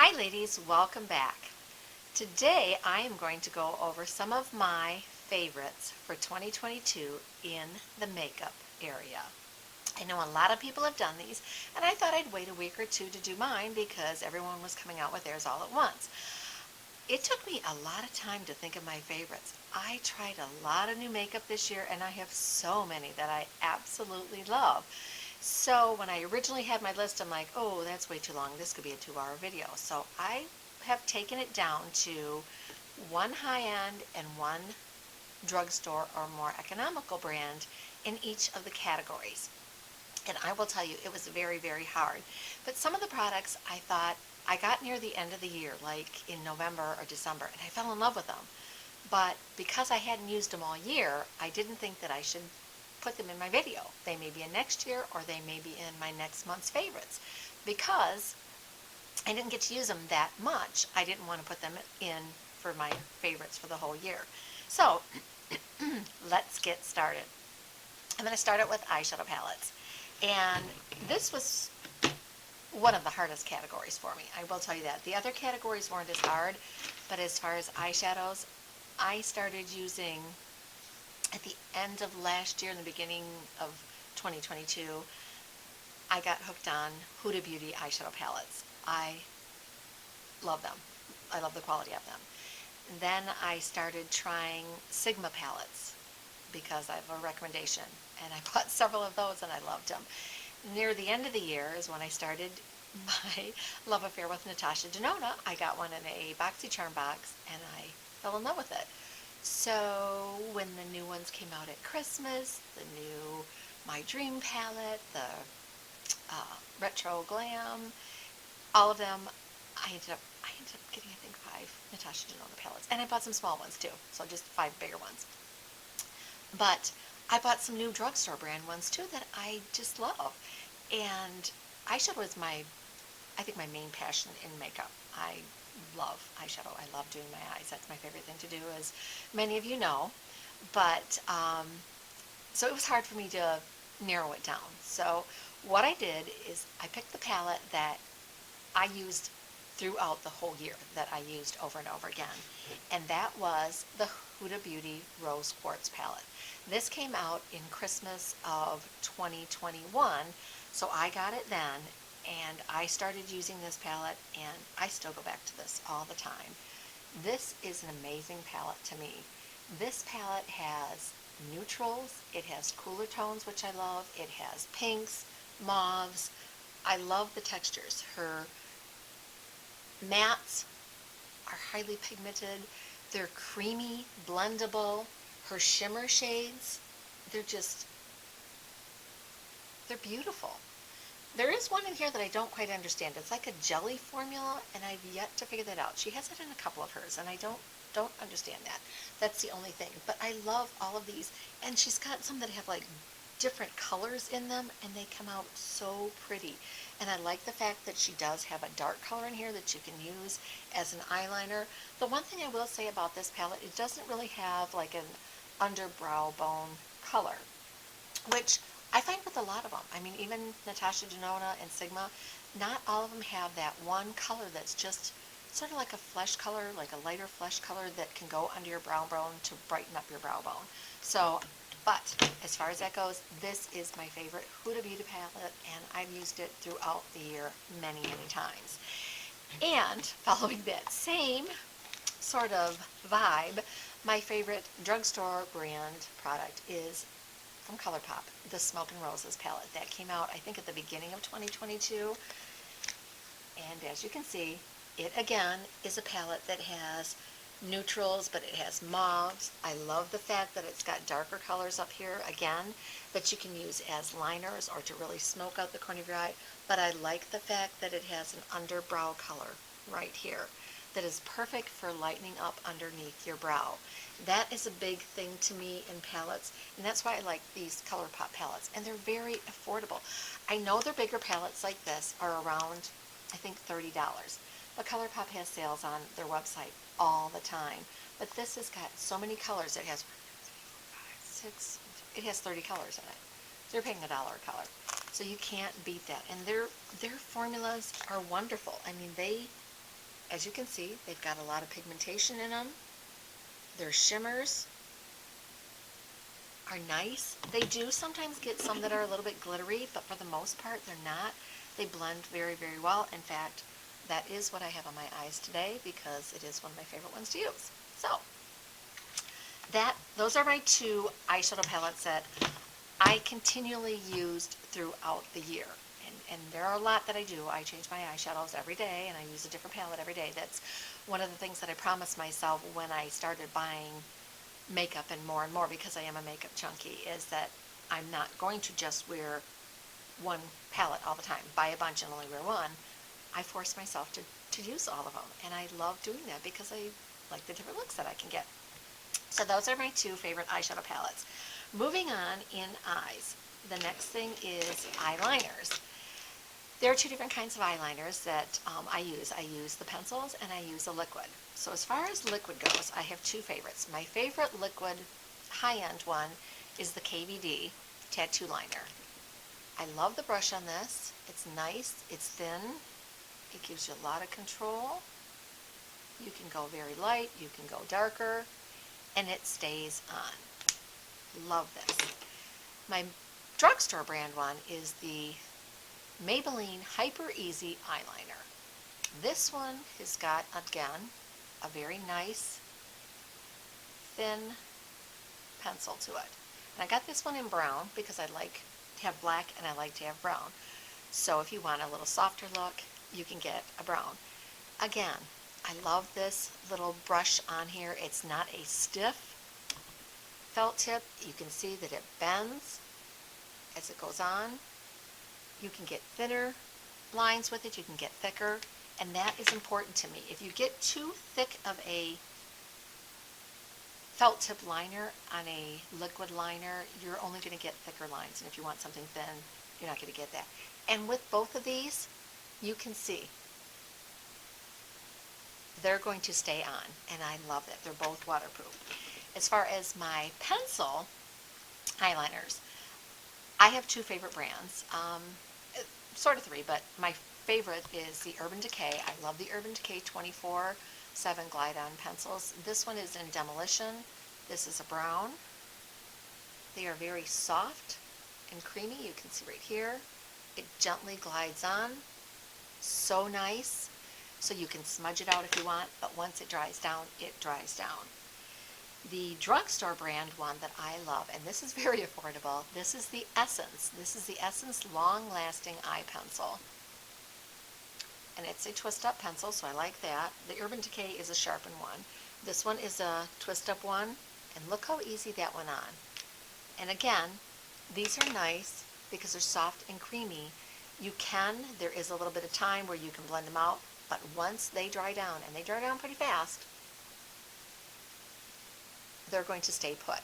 Hi ladies, welcome back. Today I am going to go over some of my favorites for 2022 in the makeup area. I know a lot of people have done these, and I thought I'd wait a week or two to do mine because everyone was coming out with theirs all at once. It took me a lot of time to think of my favorites. I tried a lot of new makeup this year, and I have so many that I absolutely love. So when I originally had my list, I'm like, oh, that's way too long. This could be a 2-hour video. So I have taken it down to one high-end and one drugstore or more economical brand in each of the categories. And I will tell you, it was very, very hard. But some of the products I thought, I got near the end of the year, like in November or December, and I fell in love with them. But because I hadn't used them all year, I didn't think that I should put them in my video. They may be in next year, or they may be in my next month's favorites. Because I didn't get to use them that much, I didn't want to put them in for my favorites for the whole year. So let's get started. I'm going to start it with eyeshadow palettes. And this was one of the hardest categories for me. I will tell you that. The other categories weren't as hard, but as far as eyeshadows, I started using at the end of last year and the beginning of 2022, I got hooked on Huda Beauty eyeshadow palettes. I love them. I love the quality of them. Then I started trying Sigma palettes because I have a recommendation, and I bought several of those and I loved them. Near the end of the year is when I started my love affair with Natasha Denona. I got one in a BoxyCharm box and I fell in love with it. So when the new ones came out at Christmas, the new My Dream palette, the Retro Glam, all of them, I ended up getting, I think, 5 Natasha Denona palettes. And I bought some small ones too, so just 5 bigger ones. But I bought some new drugstore brand ones too that I just love. And eyeshadow is I think my main passion in makeup. I love eyeshadow. I love doing my eyes. That's my favorite thing to do, as many of you know. But, so it was hard for me to narrow it down. So what I did is I picked the palette that I used throughout the whole year, that I used over and over again. And that was the Huda Beauty Rose Quartz palette. This came out in Christmas of 2021, so I got it then, and I started using this palette, and I still go back to this all the time. This is an amazing palette to me. This palette has neutrals, it has cooler tones, which I love, it has pinks, mauves. I love the textures. Her mattes are highly pigmented, they're creamy, blendable. Her shimmer shades, they're beautiful. There is one in here that I don't quite understand. It's like a jelly formula, and I've yet to figure that out. She has it in a couple of hers, and I don't understand that. That's the only thing. But I love all of these, and she's got some that have like different colors in them, and they come out so pretty. And I like the fact that she does have a dark color in here that you can use as an eyeliner. The one thing I will say about this palette, it doesn't really have like an underbrow bone color, which I find with a lot of them. I mean, even Natasha Denona and Sigma, not all of them have that one color that's just sort of like a flesh color, like a lighter flesh color that can go under your brow bone to brighten up your brow bone. So, but as far as that goes, this is my favorite Huda Beauty palette, and I've used it throughout the year many, many times. And following that same sort of vibe, my favorite drugstore brand product is from ColourPop, the Smoke and Roses palette. That came out, I think, at the beginning of 2022. And as you can see, it again is a palette that has neutrals, but it has mauves. I love the fact that it's got darker colors up here, again, that you can use as liners or to really smoke out the corner of your eye. But I like the fact that it has an underbrow color right here that is perfect for lightening up underneath your brow. That is a big thing to me in palettes, and that's why I like these ColourPop palettes, and they're very affordable. I know their bigger palettes like this are around, I think, $30, but ColourPop has sales on their website all the time. But this has got so many colors. It has 6, it has 30 colors in it. They're paying $1 a color, so you can't beat that. And their formulas are wonderful. I mean, As you can see, they've got a lot of pigmentation in them. Their shimmers are nice. They do sometimes get some that are a little bit glittery, but for the most part, they're not. They blend very, very well. In fact, that is what I have on my eyes today because it is one of my favorite ones to use. So, those are my two eyeshadow palettes that I continually used throughout the year. And there are a lot that I do. I change my eyeshadows every day, and I use a different palette every day. That's one of the things that I promised myself when I started buying makeup and more because I am a makeup junkie, is that I'm not going to just wear one palette all the time, buy a bunch and only wear one. I force myself to use all of them, and I love doing that because I like the different looks that I can get. So those are my two favorite eyeshadow palettes. Moving on in eyes, the next thing is eyeliners. There are two different kinds of eyeliners that I use. I use the pencils and I use a liquid. So as far as liquid goes, I have two favorites. My favorite liquid high-end one is the KVD Tattoo Liner. I love the brush on this. It's nice, it's thin, it gives you a lot of control. You can go very light, you can go darker, and it stays on. Love this. My drugstore brand one is the Maybelline Hyper Easy Eyeliner. This one has got, again, a very nice, thin pencil to it. And I got this one in brown because I like to have black and I like to have brown. So if you want a little softer look, you can get a brown. Again, I love this little brush on here. It's not a stiff felt tip. You can see that it bends as it goes on. You can get thinner lines with it, you can get thicker, and that is important to me. If you get too thick of a felt tip liner on a liquid liner, you're only going to get thicker lines, and if you want something thin, you're not going to get that. And with both of these, you can see they're going to stay on, and I love that. They're both waterproof. As far as my pencil eyeliners, I have two favorite brands, sort of three, but my favorite is the Urban Decay. I love the Urban Decay 24/7 Glide On pencils. This one is in Demolition. This is a brown. They are very soft and creamy. You can see right here. It gently glides on. So nice. So you can smudge it out if you want, but once it dries down, it dries down. The drugstore brand one that I love, and this is very affordable, this is the Essence. This is the Essence Long Lasting Eye Pencil. And it's a twist-up pencil, so I like that. The Urban Decay is a sharpened one. This one is a twist-up one, and look how easy that went on. And again, these are nice because they're soft and creamy. There is a little bit of time where you can blend them out, but once they dry down, and they dry down pretty fast, they're going to stay put.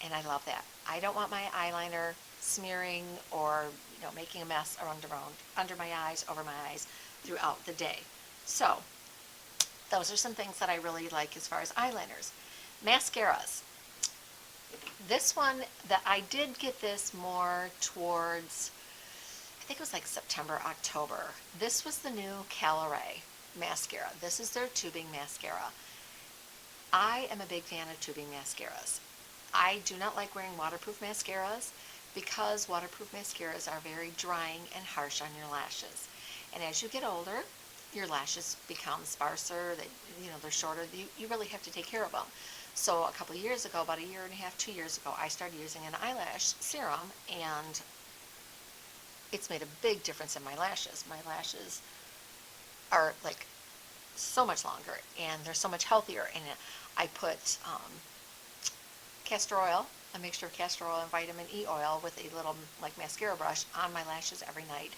And I love that. I don't want my eyeliner smearing or making a mess under my eyes, over my eyes throughout the day. So those are some things that I really like as far as eyeliners. Mascaras. This one, that I did get this more towards, I think it was like September, October. This was the new Caloray mascara. This is their tubing mascara. I am a big fan of tubing mascaras. I do not like wearing waterproof mascaras because waterproof mascaras are very drying and harsh on your lashes. And as you get older, your lashes become sparser, they're shorter. You really have to take care of them. So a couple of years ago, about a year and a half, 2 years ago, I started using an eyelash serum, and it's made a big difference in my lashes. My lashes are like so much longer, and they're so much healthier. And I put castor oil, a mixture of castor oil and vitamin E oil with a little mascara brush on my lashes every night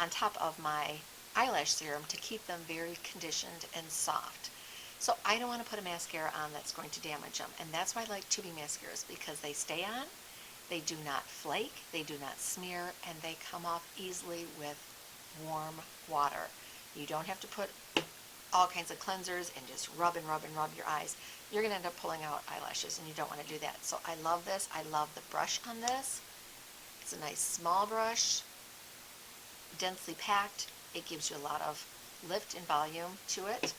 on top of my eyelash serum to keep them very conditioned and soft. So I don't want to put a mascara on that's going to damage them, and that's why I like tubing mascaras, because they stay on, they do not flake, they do not smear, and they come off easily with warm water. You don't have to put all kinds of cleansers and just rub and rub and rub your eyes. You're going to end up pulling out eyelashes, and you don't want to do that. So I love this. I love the brush on this. It's a nice small brush, densely packed. It gives you a lot of lift and volume to it.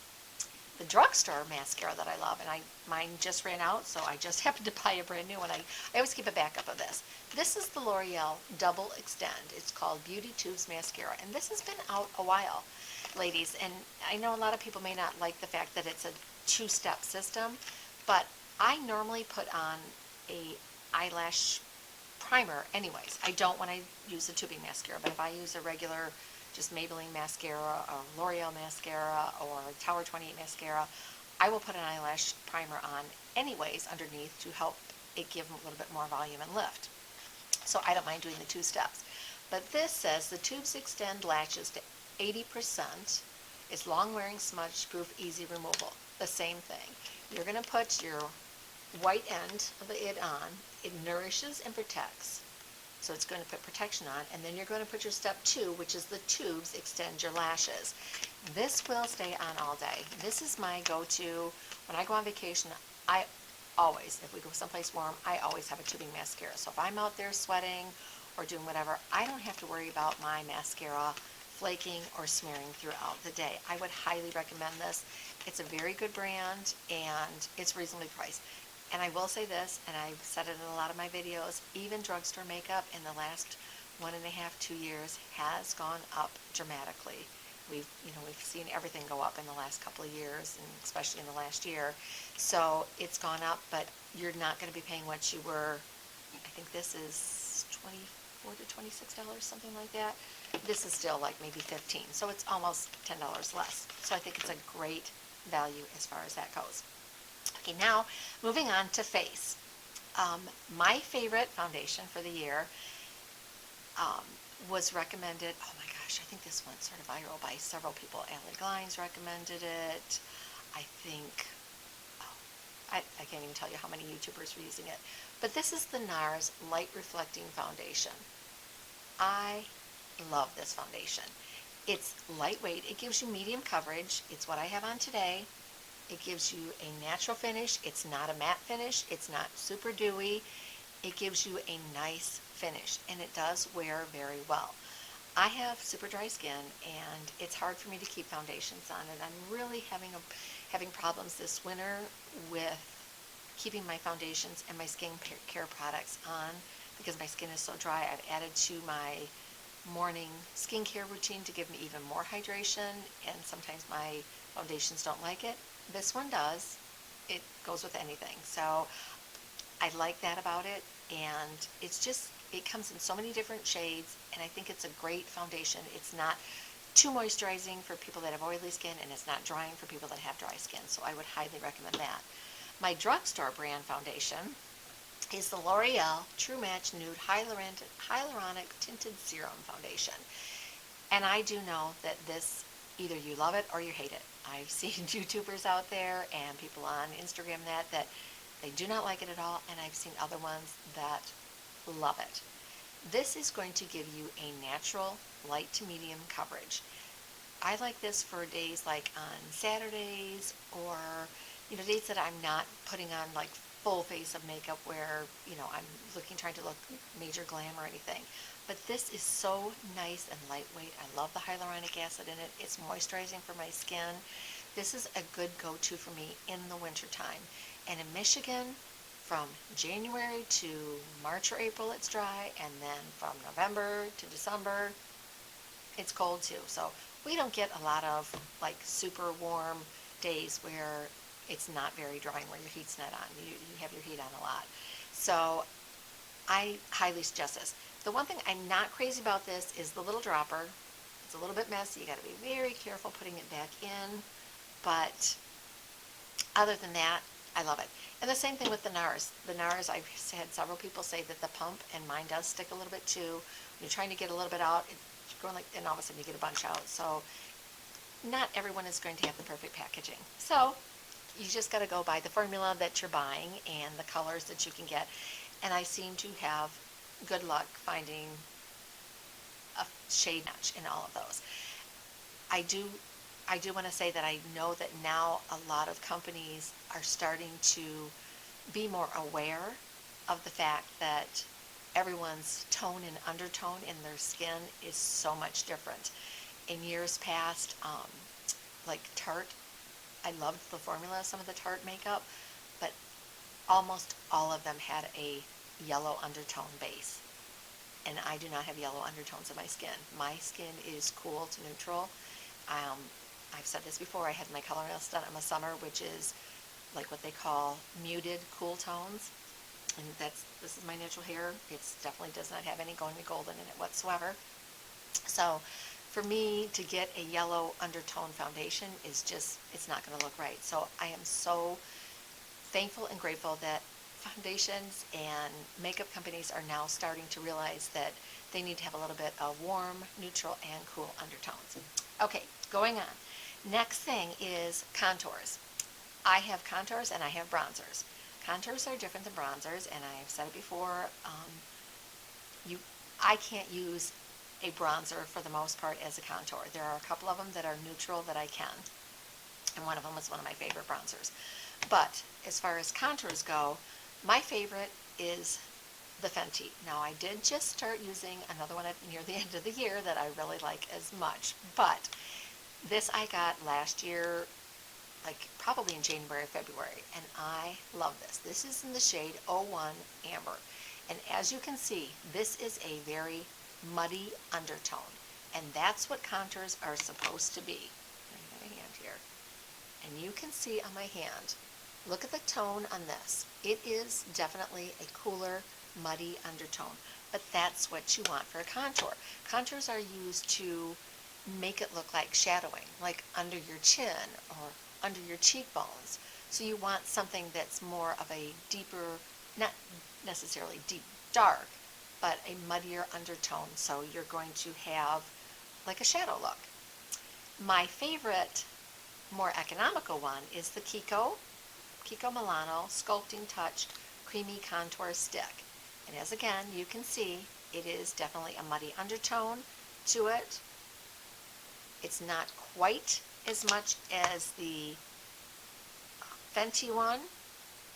The drugstore mascara that I love, and mine just ran out, so I just happened to buy a brand new one. I always keep a backup of this. This is the L'Oreal Double Extend. It's called Beauty Tubes Mascara, and this has been out a while, ladies. And I know a lot of people may not like the fact that it's a two-step system, but I normally put on a eyelash primer anyways. I don't when I use a tubing mascara, but if I use a regular just Maybelline mascara or L'Oreal mascara or Tower 28 mascara, I will put an eyelash primer on anyways underneath to help it give a little bit more volume and lift. So I don't mind doing the two steps. But this says the tubes extend lashes to 80%. It's long wearing, smudge proof, easy removal. The same thing. You're going to put your white end of it on. It nourishes and protects. So it's going to put protection on, and then you're going to put your step 2, which is the tubes extend your lashes. This will stay on all day. This is my go-to. When I go on vacation, I always, if we go someplace warm, I always have a tubing mascara. So if I'm out there sweating or doing whatever, I don't have to worry about my mascara flaking or smearing throughout the day. I would highly recommend this. It's a very good brand, and it's reasonably priced. And I will say this, and I've said it in a lot of my videos, even drugstore makeup in the last 1.5, 2 years has gone up dramatically. We've seen everything go up in the last couple of years, and especially in the last year. So it's gone up, but you're not going to be paying what you were. I think this is $24 to $26, something like that. This is still like maybe $15, so it's almost $10 less. So I think it's a great value as far as that goes. Okay, now moving on to face. My favorite foundation for the year was recommended, oh my gosh, I think this went sort of viral by several people. Allie Glines recommended it. I think, I can't even tell you how many YouTubers were using it. But this is the NARS Light Reflecting Foundation. I love this foundation. It's lightweight. It gives you medium coverage. It's what I have on today. It gives you a natural finish. It's not a matte finish. It's not super dewy. It gives you a nice finish, and it does wear very well. I have super dry skin, and it's hard for me to keep foundations on, and I'm really having problems this winter with keeping my foundations and my skin care products on because my skin is so dry. I've added to my morning skincare routine to give me even more hydration, and sometimes my foundations don't like it. This one does. It goes with anything. So I like that about it, and it comes in so many different shades, and I think it's a great foundation. It's not too moisturizing for people that have oily skin, and it's not drying for people that have dry skin, so I would highly recommend that. My drugstore brand foundation is the L'Oreal True Match Nude Hyaluronic Tinted Serum Foundation. And I do know that this, either you love it or you hate it. I've seen YouTubers out there and people on Instagram that they do not like it at all, and I've seen other ones that love it. This is going to give you a natural light to medium coverage. I like this for days like on Saturdays, or days that I'm not putting on like full face of makeup where I'm trying to look major glam or anything. But this is so nice and lightweight. I love the hyaluronic acid in it. It's moisturizing for my skin. This is a good go-to for me in the winter time. And in Michigan, from January to March or April it's dry, and then from November to December it's cold too. So we don't get a lot of like super warm days where it's not very dry and where your heat's not on. You have your heat on a lot. So I highly suggest this. The one thing I'm not crazy about this is the little dropper. It's a little bit messy. You got to be very careful putting it back in. But other than that, I love it. And the same thing with the NARS. The NARS, I've had several people say that the pump, and mine does stick a little bit too. When you're trying to get a little bit out, it's going like, and all of a sudden you get a bunch out. So not everyone is going to have the perfect packaging. So you just got to go by the formula that you're buying and the colors that you can get. And I seem to have good luck finding a shade match in all of those. I do want to say that I know that now a lot of companies are starting to be more aware of the fact that everyone's tone and undertone in their skin is so much different. In years past, like Tarte. I loved the formula of some of the Tarte makeup, but almost all of them had a yellow undertone base. And I do not have yellow undertones in my skin. My skin is cool to neutral. Um, I've said this before, I had my color list done in the summer, which is like what they call muted cool tones. And this is my natural hair. It definitely does not have any going to golden in it whatsoever. So for me to get a yellow undertone foundation is just, it's not going to look right. So I am so thankful and grateful that foundations and makeup companies are now starting to realize that they need to have a little bit of warm, neutral, and cool undertones. Okay, going on. Next thing is contours. I have contours and I have bronzers. Contours are different than bronzers, and I've said it before, you, I can't use a bronzer for the most part as a contour. There are a couple of them that are neutral that I can, and one of them is one of my favorite bronzers. But as far as contours go, my favorite is the Fenty. Now I did just start using another one near the end of the year that I really like as much, but this I got last year, like probably in January or February, and I love this. This is in the shade 01 Amber, and as you can see, this is a very muddy undertone, and that's what contours are supposed to be. I have a hand here, and you can see on my hand, look at the tone on this. It is definitely a cooler, muddy undertone, but that's what you want for a contour. Contours are used to make it look like shadowing, like under your chin or under your cheekbones. So you want something that's more of a deeper, not necessarily deep dark, but a muddier undertone, so you're going to have like a shadow look. My favorite, more economical one is the Kiko Milano Sculpting Touch Creamy Contour Stick. And as again, you can see, it is definitely a muddy undertone to it. It's not quite as much as the Fenty one,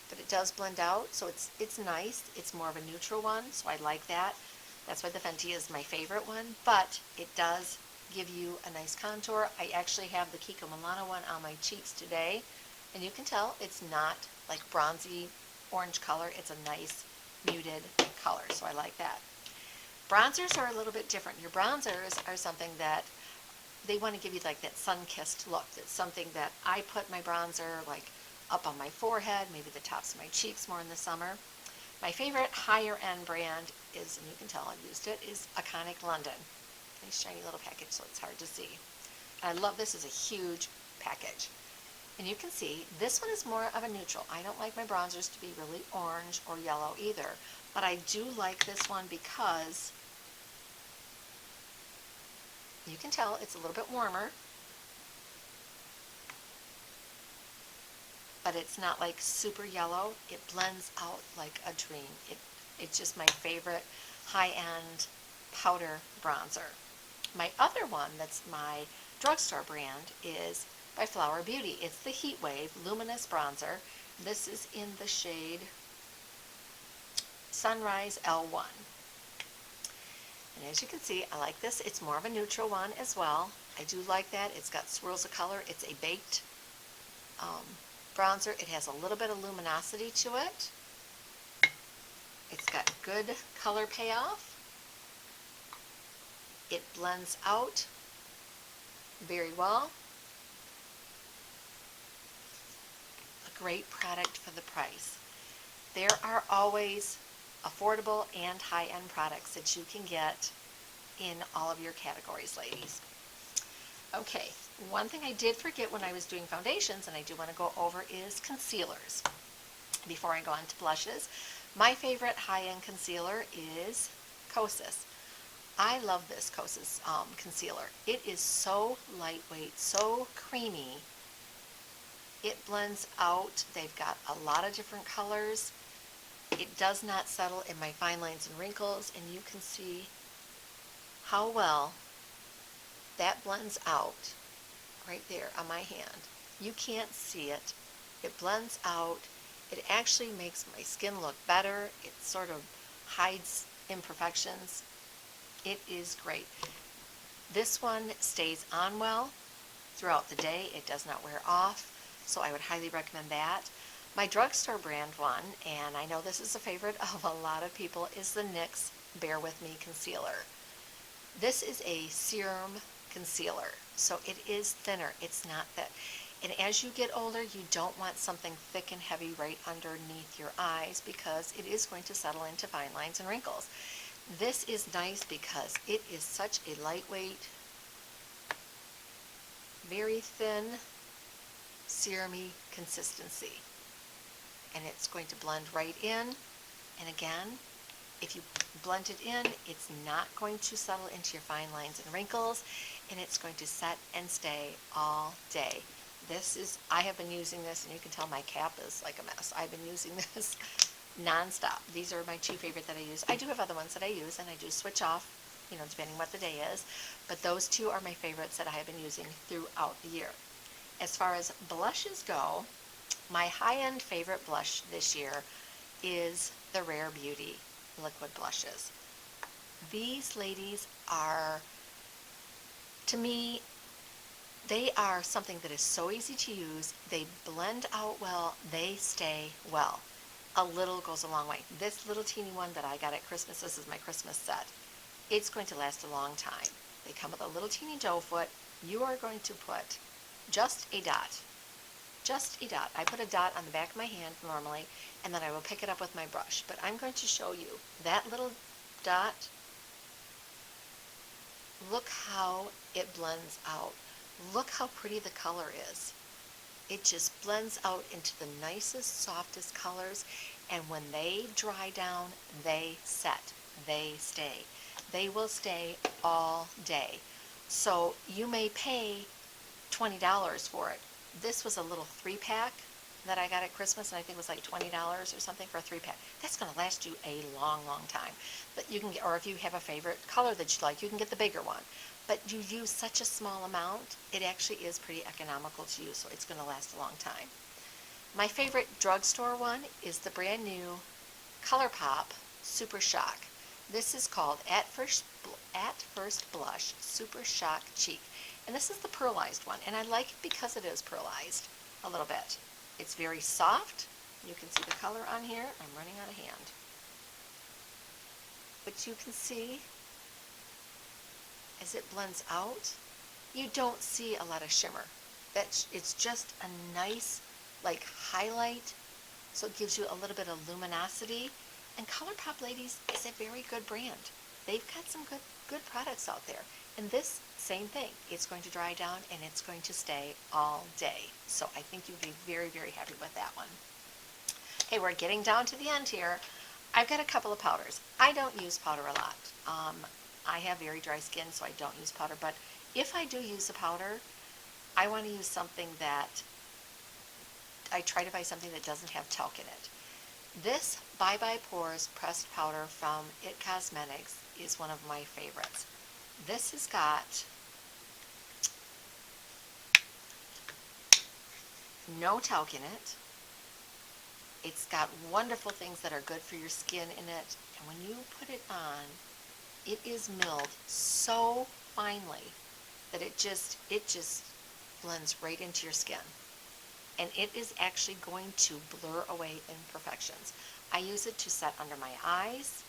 but it does blend out, so it's nice. It's more of a neutral one, so I like that. That's why the Fenty is my favorite one, but it does give you a nice contour. I actually have the Kiko Milano one on my cheeks today, and you can tell it's not like bronzy orange color. It's a nice muted color, so I like that. Bronzers are a little bit different. Your bronzers are something that they want to give you like that sun-kissed look. It's something that I put my bronzer like up on my forehead, maybe the tops of my cheeks more in the summer. My favorite higher end brand is, and you can tell I've used it, is Iconic London. Nice shiny little package, so it's hard to see. And I love this is a huge package. And you can see this one is more of a neutral. I don't like my bronzers to be really orange or yellow either, but I do like this one because you can tell it's a little bit warmer, but it's not like super yellow. It blends out like a dream. It's just my favorite high-end powder bronzer. My other one that's my drugstore brand is by Flower Beauty. It's the Heat Wave Luminous Bronzer. This is in the shade Sunrise L1. And as you can see, I like this. It's more of a neutral one as well. I do like that. It's got swirls of color. It's a baked bronzer. It has a little bit of luminosity to it. It's got good color payoff. It blends out very well. A great product for the price. There are always affordable and high-end products that you can get in all of your categories, ladies. Okay, one thing I did forget when I was doing foundations, and I do want to go over, is concealers. Before I go on to blushes, my favorite high-end concealer is Kosas. I love this Kosas concealer. It is so lightweight, so creamy. It blends out. They've got a lot of different colors. It does not settle in my fine lines and wrinkles, and you can see how well that blends out right there on my hand. You can't see it. It blends out. It actually makes my skin look better. It sort of hides imperfections. It is great. This one stays on well. throughout the day. It does not wear off, so I would highly recommend that. My drugstore brand one, and I know this is a favorite of a lot of people, is the NYX Bear With Me Concealer. This is a serum concealer, so it is thinner. It's not thick. And as you get older, you don't want something thick and heavy right underneath your eyes because it is going to settle into fine lines and wrinkles. This is nice because it is such a lightweight, very thin, serum-y consistency. And it's going to blend right in. And again, if you blend it in, it's not going to settle into your fine lines and wrinkles, and it's going to set and stay all day. I have been using this, and you can tell my cap is like a mess. I've been using this non-stop. These are my two favorite that I use. I do have other ones that I use, and I do switch off, depending what the day is, but those two are my favorites that I have been using throughout the year. As far as blushes go, my high-end favorite blush this year is the Rare Beauty liquid blushes. These ladies are, to me, they are something that is so easy to use. They blend out well. They stay well. A little goes a long way. This little teeny one that I got at Christmas, this is my Christmas set. It's going to last a long time. They come with a little teeny doe foot. You are going to put just a dot. Just a dot. I put a dot on the back of my hand normally, and then I will pick it up with my brush. But I'm going to show you that little dot. Look how it blends out. Look how pretty the color is. It just blends out into the nicest, softest colors, and when they dry down, they set. They stay. They will stay all day. So you may pay $20 for it. This was a little 3-pack that I got at Christmas, and I think it was like $20 or something for a 3-pack. That's going to last you a long, long time. But you can get, or if you have a favorite color that you like, you can get the bigger one. But you use such a small amount, it actually is pretty economical to use, so it's going to last a long time. My favorite drugstore one is the brand new ColourPop Super Shock. This is called At First Blush Super Shock Cheek. And this is the pearlized one, and I like it because it is pearlized a little bit. It's very soft. You can see the color on here. I'm running out of hand. But you can see as it blends out, you don't see a lot of shimmer. It's just a nice like highlight, so it gives you a little bit of luminosity. And ColourPop, ladies, is a very good brand. They've got some good products out there. And this, same thing. It's going to dry down and it's going to stay all day. So I think you'll be very, very happy with that one. Okay, we're getting down to the end here. I've got a couple of powders. I don't use powder a lot. I have very dry skin, so I don't use powder. But if I do use a powder, I want to use something that, I try to buy something that doesn't have talc in it. This Bye Bye Pores pressed powder from It Cosmetics is one of my favorites. This has got no talc in it. It's got wonderful things that are good for your skin in it. And when you put it on, it is milled so finely that it just blends right into your skin. And it is actually going to blur away imperfections. I use it to set under my eyes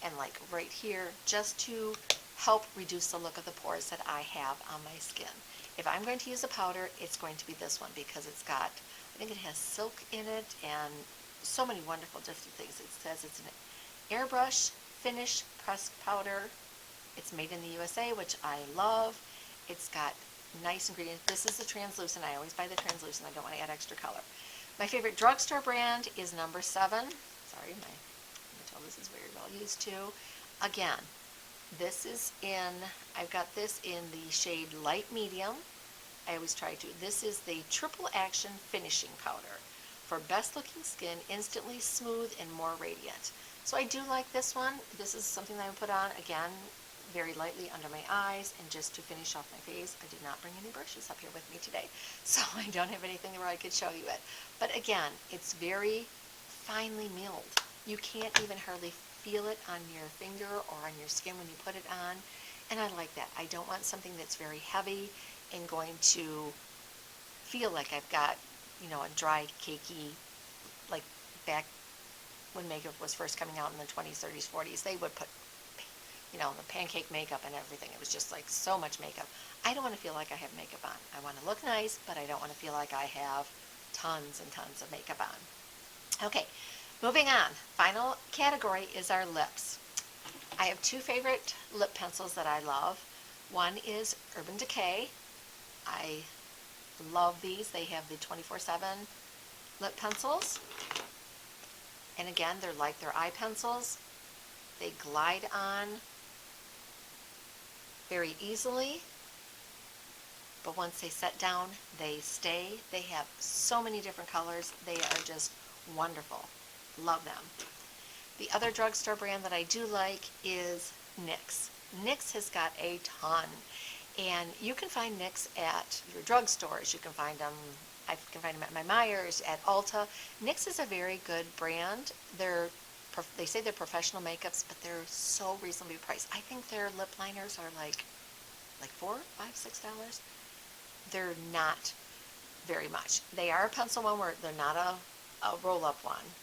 and like right here, just to help reduce the look of the pores that I have on my skin. If I'm going to use a powder, it's going to be this one because it's got, I think it has silk in it and so many wonderful different things. It says it's an airbrush finish pressed powder. It's made in the USA, which I love. It's got nice ingredients. This is the translucent. I always buy the translucent. I don't want to add extra color. My favorite drugstore brand is No. 7. Sorry, my metal, this is very well used too. Again, this is in, I've got this in the shade light medium. I always try to. This is the Triple Action Finishing Powder for best looking skin, instantly smooth and more radiant. So I do like this one. This is something that I would put on, again, very lightly under my eyes and just to finish off my face. I did not bring any brushes up here with me today, so I don't have anything where I could show you it. But again, it's very finely milled. You can't even hardly feel it on your finger or on your skin when you put it on, and I like that. I don't want something that's very heavy. and going to feel like I've got, a dry, cakey, like back when makeup was first coming out in the 20s, 30s, 40s, they would put, the pancake makeup and everything. It was just like so much makeup. I don't want to feel like I have makeup on. I want to look nice, but I don't want to feel like I have tons and tons of makeup on. Okay, moving on. Final category is our lips. I have two favorite lip pencils that I love. One is Urban Decay. I love these. They have the 24/7 lip pencils. And again, they're like their eye pencils. They glide on very easily, but once they set down, they stay. They have so many different colors. They are just wonderful. Love them. The other drugstore brand that I do like is NYX. NYX has got a ton, and you can find NYX at your drugstores. You can find them, I can find them at my Meijer's, at Ulta. NYX is a very good brand. They say they're professional makeups, but they're so reasonably priced. I think their lip liners are like $4, $5, $6. They're not very much. They are a pencil one where they're not a roll-up one,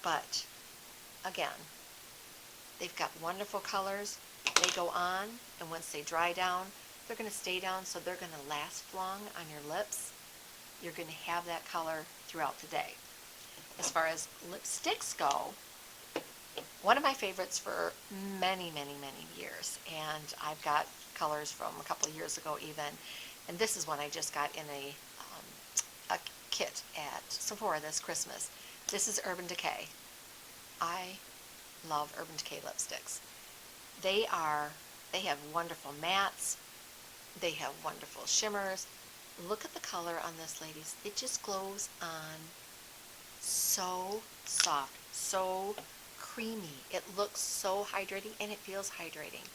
but again, they've got wonderful colors. They go on, and once they dry down, they're going to stay down, so they're going to last long on your lips. You're going to have that color throughout the day. As far as lipsticks go, one of my favorites for many, many, many years, and I've got colors from a couple of years ago even, and this is one I just got in a kit at Sephora this Christmas. This is Urban Decay. I love Urban Decay lipsticks. They have wonderful mattes. They have wonderful shimmers. Look at the color on this, ladies. It just glows on so soft, so creamy. It looks so hydrating, and it feels hydrating.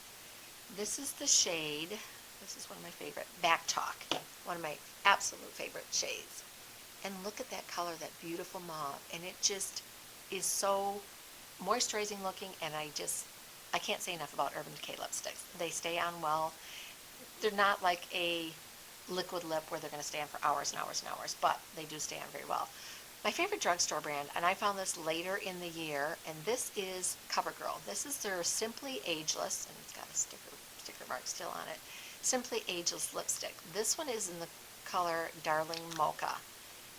This is the shade, this is one of my favorite, Back Talk, one of my absolute favorite shades. And look at that color, that beautiful mauve, and it just is so moisturizing looking, and I can't say enough about Urban Decay lipsticks. They stay on well. They're not like a liquid lip where they're going to stay on for hours and hours and hours, but they do stay on very well. My favorite drugstore brand, and I found this later in the year, and this is CoverGirl. This is their Simply Ageless, and it's got a sticker mark still on it, Simply Ageless lipstick. This one is in the color Darling Mocha,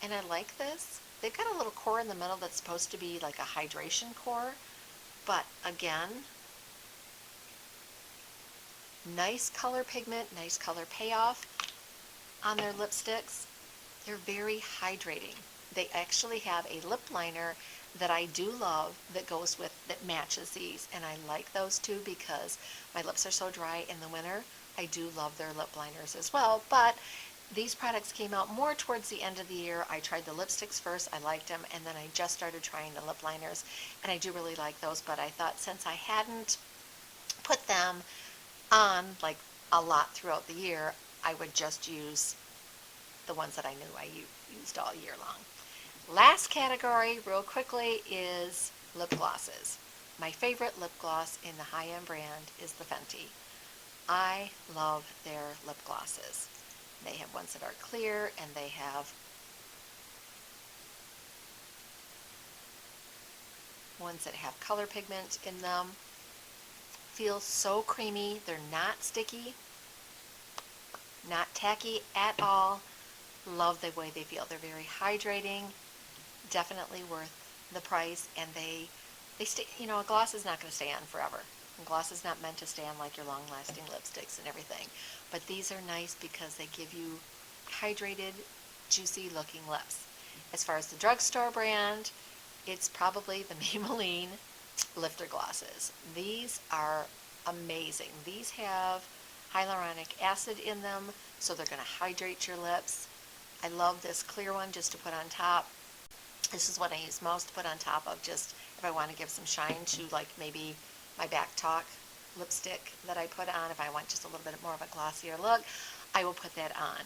and I like this. They've got a little core in the middle that's supposed to be like a hydration core, but again, nice color pigment, nice color payoff on their lipsticks. They're very hydrating. They actually have a lip liner that I do love that goes with, that matches these, and I like those too because my lips are so dry in the winter. I do love their lip liners as well, but these products came out more towards the end of the year. I tried the lipsticks first, I liked them, and then I just started trying the lip liners, and I do really like those, but I thought since I hadn't put them on like a lot throughout the year, I would just use the ones that I knew I used all year long. Last category, real quickly, is lip glosses. My favorite lip gloss in the high-end brand is the Fenty. I love their lip glosses. They have ones that are clear, and they have ones that have color pigment in them. Feel so creamy. They're not sticky, not tacky at all. Love the way they feel. They're very hydrating. Definitely worth the price, and they stay, a gloss is not going to stay on forever. A gloss is not meant to stay on like your long-lasting lipsticks and everything, but these are nice because they give you hydrated, juicy-looking lips. As far as the drugstore brand, it's probably the Maybelline Lifter Glosses. These are amazing. These have hyaluronic acid in them, so they're going to hydrate your lips. I love this clear one just to put on top. This is what I use most to put on top of just if I want to give some shine to like maybe my Back Talk lipstick that I put on. If I want just a little bit more of a glossier look, I will put that on.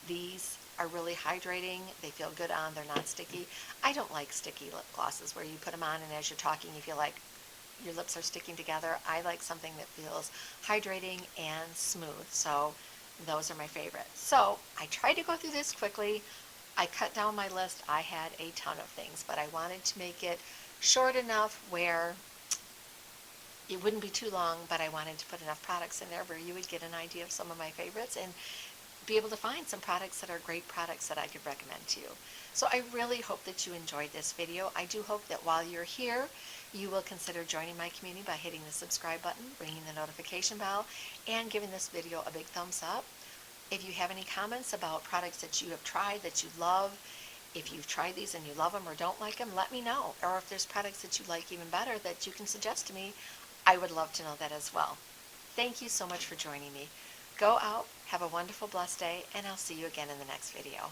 These are really hydrating. They feel good on. They're not sticky. I don't like sticky lip glosses where you put them on and as you're talking you feel like your lips are sticking together. I like something that feels hydrating and smooth. So those are my favorites. So I tried to go through this quickly. I cut down my list. I had a ton of things, but I wanted to make it short enough where it wouldn't be too long, but I wanted to put enough products in there where you would get an idea of some of my favorites and be able to find some products that are great products that I could recommend to you. So I really hope that you enjoyed this video. I do hope that while you're here, you will consider joining my community by hitting the subscribe button, ringing the notification bell, and giving this video a big thumbs up. If you have any comments about products that you have tried that you love, if you've tried these and you love them or don't like them, let me know. Or if there's products that you like even better that you can suggest to me, I would love to know that as well. Thank you so much for joining me. Go out, have a wonderful, blessed day, and I'll see you again in the next video.